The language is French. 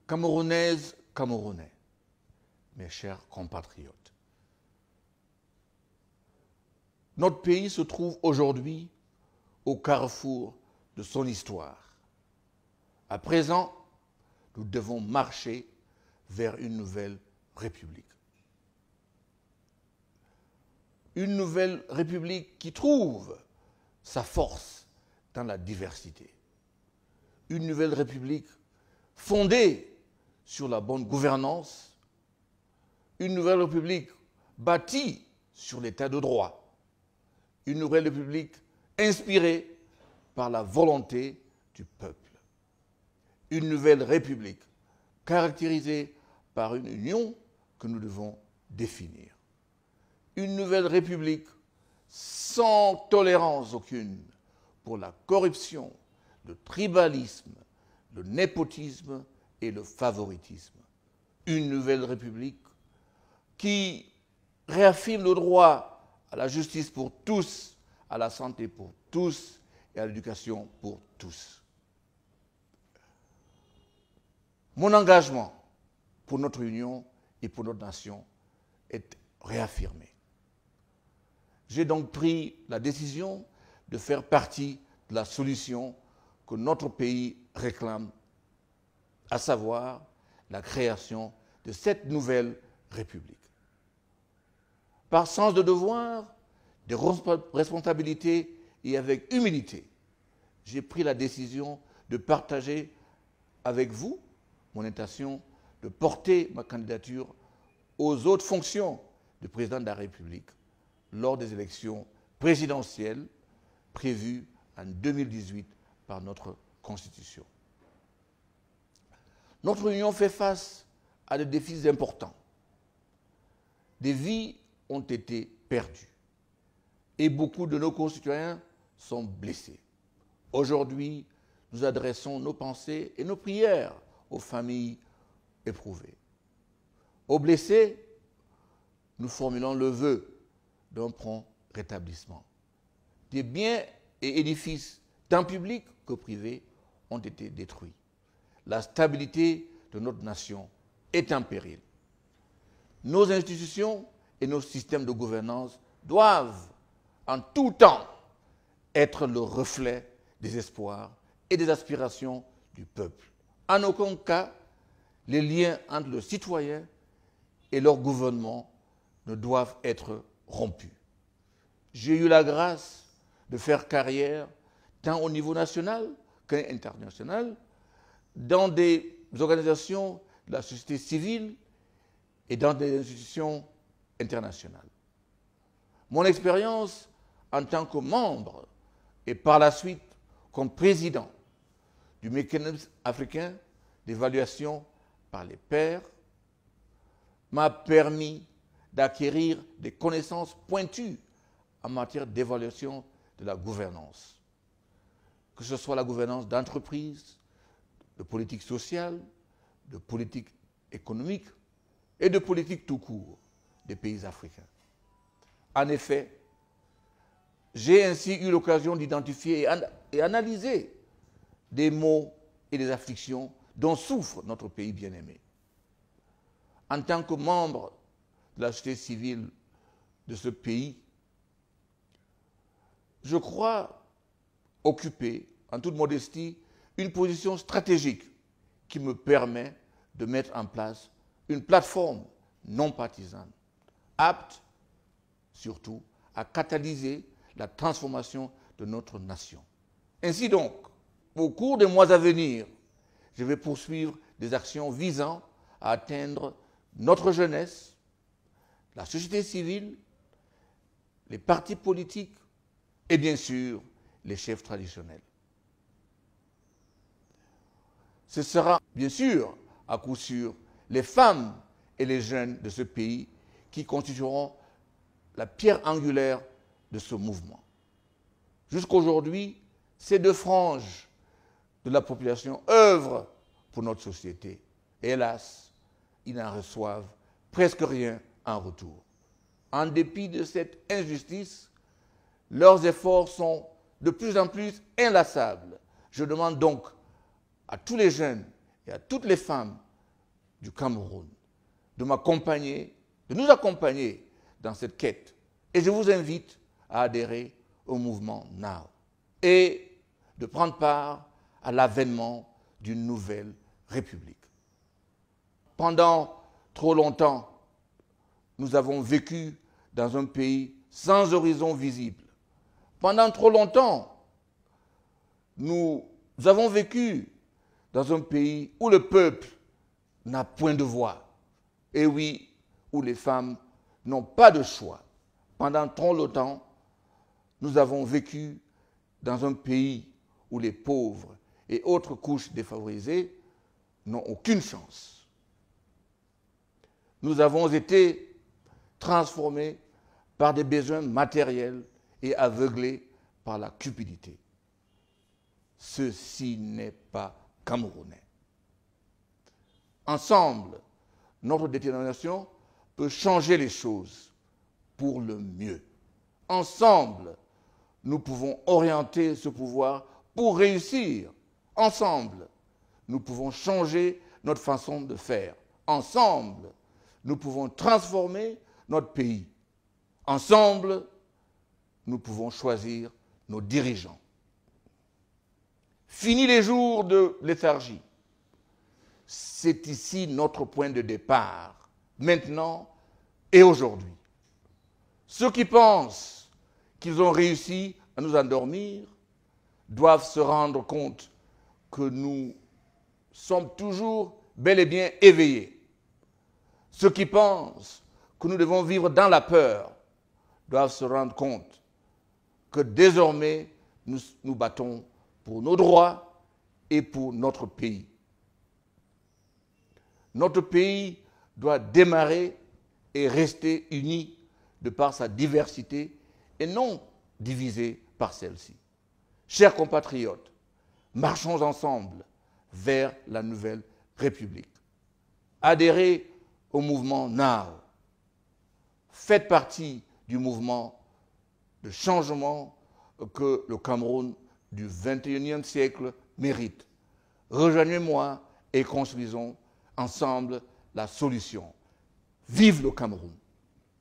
Camerounaises, Camerounais, mes chers compatriotes, notre pays se trouve aujourd'hui au carrefour de son histoire. À présent, nous devons marcher vers une nouvelle République. Une nouvelle République qui trouve sa force dans la diversité. Une nouvelle République fondée sur la bonne gouvernance. Une nouvelle République bâtie sur l'état de droit. Une nouvelle République inspirée par la volonté du peuple. Une nouvelle République caractérisée par une union que nous devons définir. Une nouvelle République sans tolérance aucune pour la corruption, le tribalisme, le népotisme et le favoritisme. Une nouvelle République qui réaffirme le droit à la justice pour tous, à la santé pour tous et à l'éducation pour tous. Mon engagement pour notre union et pour notre nation est réaffirmé. J'ai donc pris la décision de faire partie de la solution que notre pays réclame, à savoir la création de cette nouvelle République. Par sens de devoir, de responsabilité et avec humilité, j'ai pris la décision de partager avec vous mon intention de porter ma candidature aux autres fonctions de président de la République lors des élections présidentielles prévues en 2018 par notre Constitution. Notre Union fait face à des défis importants. Des vies ont été perdues et beaucoup de nos concitoyens sont blessés. Aujourd'hui, nous adressons nos pensées et nos prières aux familles éprouvées. Aux blessés, nous formulons le vœu d'un prompt rétablissement. Des biens et édifices, tant publics que privés, ont été détruits. La stabilité de notre nation est en péril. Nos institutions et nos systèmes de gouvernance doivent, en tout temps, être le reflet des espoirs et des aspirations du peuple. En aucun cas, les liens entre le citoyen et leur gouvernement ne doivent être rompus. J'ai eu la grâce de faire carrière tant au niveau national qu'international dans des organisations de la société civile et dans des institutions internationales. Mon expérience en tant que membre et par la suite comme président du mécanisme africain d'évaluation par les pairs m'a permis d'acquérir des connaissances pointues en matière d'évaluation de la gouvernance. Que ce soit la gouvernance d'entreprise, de politique sociale, de politique économique et de politique tout court des pays africains. En effet, j'ai ainsi eu l'occasion d'identifier et analyser des maux et des afflictions dont souffre notre pays bien-aimé. En tant que membre de la société civile de ce pays, je crois occuper, en toute modestie, une position stratégique qui me permet de mettre en place une plateforme non partisane, apte surtout à catalyser la transformation de notre nation. Ainsi donc, au cours des mois à venir, je vais poursuivre des actions visant à atteindre notre jeunesse, la société civile, les partis politiques et bien sûr les chefs traditionnels. Ce sera bien sûr, à coup sûr, les femmes et les jeunes de ce pays qui constitueront la pierre angulaire de ce mouvement. Jusqu'aujourd'hui, ces deux franges de la population œuvrent pour notre société. Et hélas, ils n'en reçoivent presque rien en retour. En dépit de cette injustice, leurs efforts sont de plus en plus inlassables. Je demande donc à tous les jeunes et à toutes les femmes du Cameroun, de m'accompagner, de nous accompagner dans cette quête. Et je vous invite à adhérer au mouvement Now et de prendre part à l'avènement d'une nouvelle République. Pendant trop longtemps, nous avons vécu dans un pays sans horizon visible. Pendant trop longtemps, nous avons vécu dans un pays où le peuple n'a point de voix. Et oui, où les femmes n'ont pas de choix. Pendant trop longtemps, nous avons vécu dans un pays où les pauvres et autres couches défavorisées n'ont aucune chance. Nous avons été transformés par des besoins matériels et aveuglés par la cupidité. Ceci n'est pas camerounais. Ensemble, notre détermination peut changer les choses pour le mieux. Ensemble, nous pouvons orienter ce pouvoir pour réussir. Ensemble, nous pouvons changer notre façon de faire. Ensemble, nous pouvons transformer notre pays. Ensemble, nous pouvons choisir nos dirigeants. Fini les jours de léthargie. C'est ici notre point de départ, maintenant et aujourd'hui. Ceux qui pensent qu'ils ont réussi à nous endormir doivent se rendre compte que nous sommes toujours bel et bien éveillés. Ceux qui pensent que nous devons vivre dans la peur doivent se rendre compte que désormais nous nous battons pour nos droits et pour notre pays. Notre pays doit démarrer et rester uni de par sa diversité et non divisé par celle-ci. Chers compatriotes, marchons ensemble vers la nouvelle République. Adhérez au mouvement Now. Faites partie du mouvement de changement que le Cameroun du XXIe siècle mérite. Rejoignez-moi et construisons ensemble la solution. Vive le Cameroun!